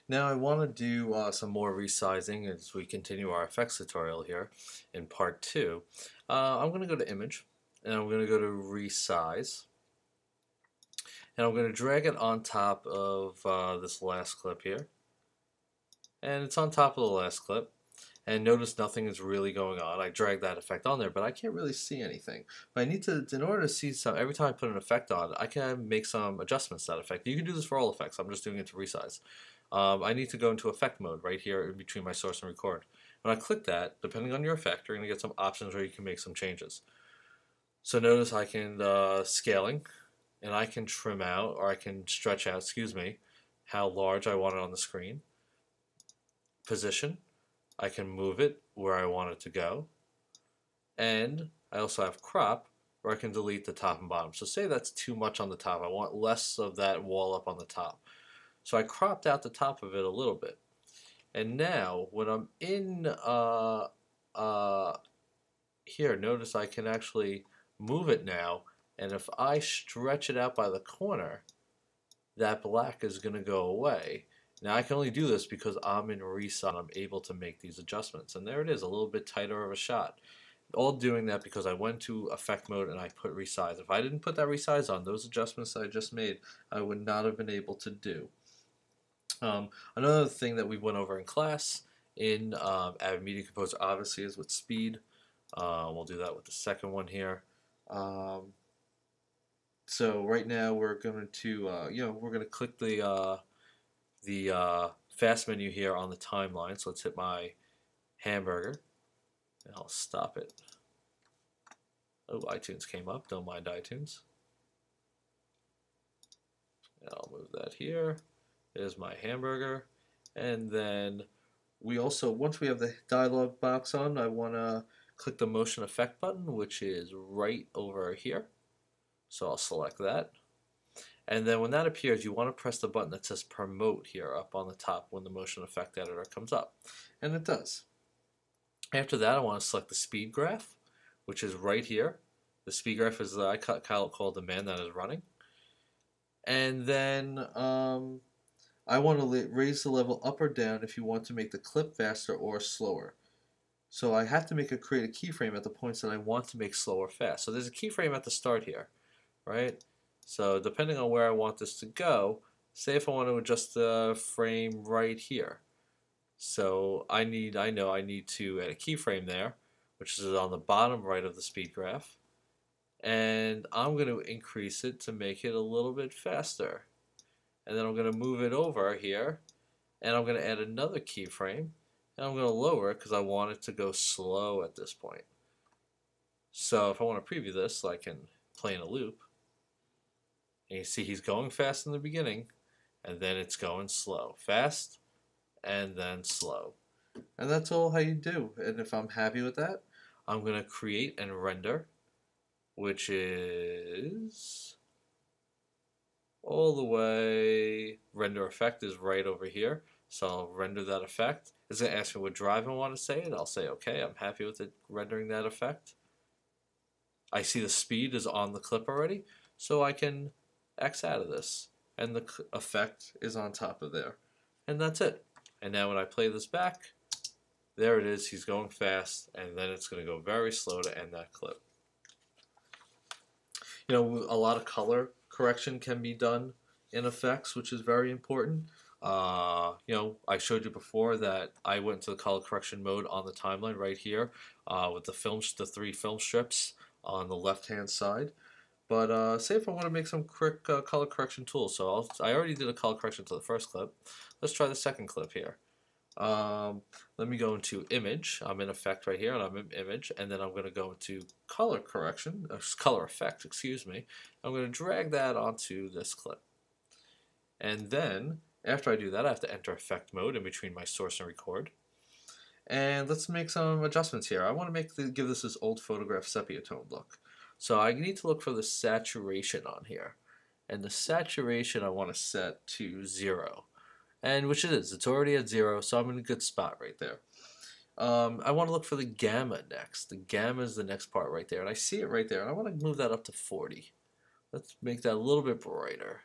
Now I want to do some more resizing as we continue our effects tutorial here in part 2. I'm going to go to Image, and I'm going to go to Resize, and I'm going to drag it on top of this last clip here. And it's on top of the last clip. And notice nothing is really going on. I drag that effect on there, but I can't really see anything. But I need to, in order to see some, every time I put an effect on, I can make some adjustments to that effect. You can do this for all effects. I'm just doing it to resize. I need to go into effect mode right here in between my source and record. When I click that, depending on your effect, you're going to get some options where you can make some changes. So notice I can scaling, and I can trim out, or I can stretch out, excuse me, how large I want it on the screen. Position. I can move it where I want it to go. And I also have crop, where I can delete the top and bottom. So say that's too much on the top. I want less of that wall up on the top. So I cropped out the top of it a little bit. And now when I'm in here, notice I can actually move it now. And if I stretch it out by the corner, that black is going to go away. Now I can only do this because I'm in Resize. I'm able to make these adjustments. And there it is, a little bit tighter of a shot. All doing that because I went to effect mode and I put resize. If I didn't put that resize on, those adjustments that I just made, I would not have been able to do. Another thing that we went over in class in Avid Media Composer obviously is with speed. We'll do that with the second one here. So right now we're going to, we're going to click the fast menu here on the timeline. So let's hit my hamburger, and I'll stop it. Oh, iTunes came up. Don't mind iTunes. And I'll move that here. There's my hamburger. And then we also, once we have the dialog box on, I want to click the motion effect button, which is right over here. So I'll select that. And then when that appears, you want to press the button that says promote here up on the top when the motion effect editor comes up. And it does. After that, I want to select the speed graph, which is right here. The speed graph is I call the man that is running. And then I want to raise the level up or down if you want to make the clip faster or slower. So I have to create a keyframe at the points that I want to make slow or fast. So there's a keyframe at the start here, right? So depending on where I want this to go, say if I want to adjust the frame right here. So I know I need to add a keyframe there, which is on the bottom right of the speed graph. And I'm going to increase it to make it a little bit faster. And then I'm going to move it over here, and I'm going to add another keyframe, and I'm going to lower it because I want it to go slow at this point. So if I want to preview this, I can play in a loop. And you see he's going fast in the beginning, and then it's going slow. Fast, and then slow. And that's all how you do. And if I'm happy with that, I'm going to create and render, which is all the way, render effect is right over here. So I'll render that effect. It's going to ask me what drive I want to say it. I'll say, okay, I'm happy with it rendering that effect. I see the speed is on the clip already, so I can X out of this. And the effect is on top of there. And that's it. And now when I play this back, there it is. He's going fast, and then it's going to go very slow to end that clip. You know, a lot of color correction can be done in effects, which is very important. You know, I showed you before that I went to the color correction mode on the timeline right here with the 3 film strips on the left-hand side. But say if I want to make some quick color correction tools. So I already did a color correction to the first clip. Let's try the second clip here. Let me go into image. I'm in effect right here, and I'm in image, and then I'm going to go into color correction, color effect, excuse me. I'm going to drag that onto this clip. And then, after I do that, I have to enter effect mode in between my source and record. And let's make some adjustments here. I want to give this old photograph sepia tone look. So I need to look for the saturation on here. And the saturation I want to set to 0. And which it is. It's already at 0, so I'm in a good spot right there. I want to look for the gamma next. The gamma is the next part right there. And I see it right there. And I want to move that up to 40. Let's make that a little bit brighter.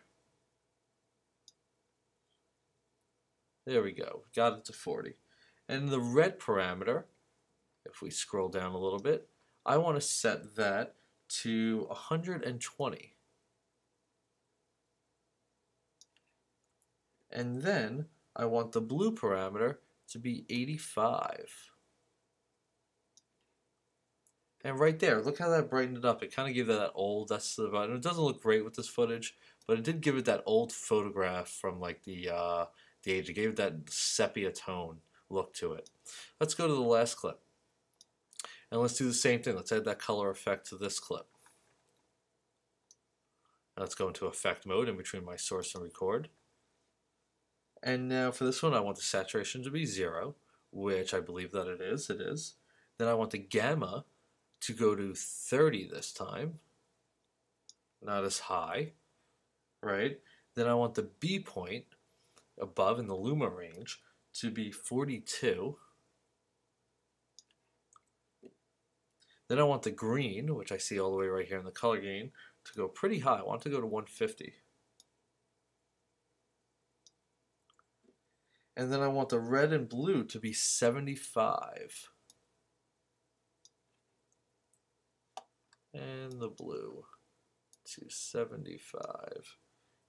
There we go. Got it to 40. And the red parameter, if we scroll down a little bit, I want to set that to 120. And then I want the blue parameter to be 85. And right there, look how that brightened it up. It kind of gave that old, that's the vibe. It doesn't look great with this footage, but it did give it that old photograph from like the age. It gave it that sepia tone look to it. Let's go to the last clip. And let's do the same thing. Let's add that color effect to this clip. Now let's go into effect mode in between my source and record. And now for this one, I want the saturation to be 0, which I believe that it is. It is. Then I want the gamma to go to 30 this time. Not as high, right? Then I want the B point above in the luma range to be 42. Then I want the green, which I see all the way right here in the color green, to go pretty high. I want it to go to 150. And then I want the red and blue to be 75. And the blue to 75.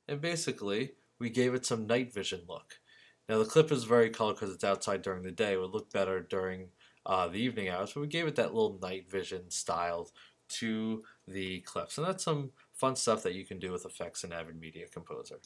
And basically, we gave it some night vision look. Now the clip is very colored because it's outside during the day. It would look better during the evening hours, but we gave it that little night vision style to the clips. And that's some fun stuff that you can do with effects in Avid Media Composer.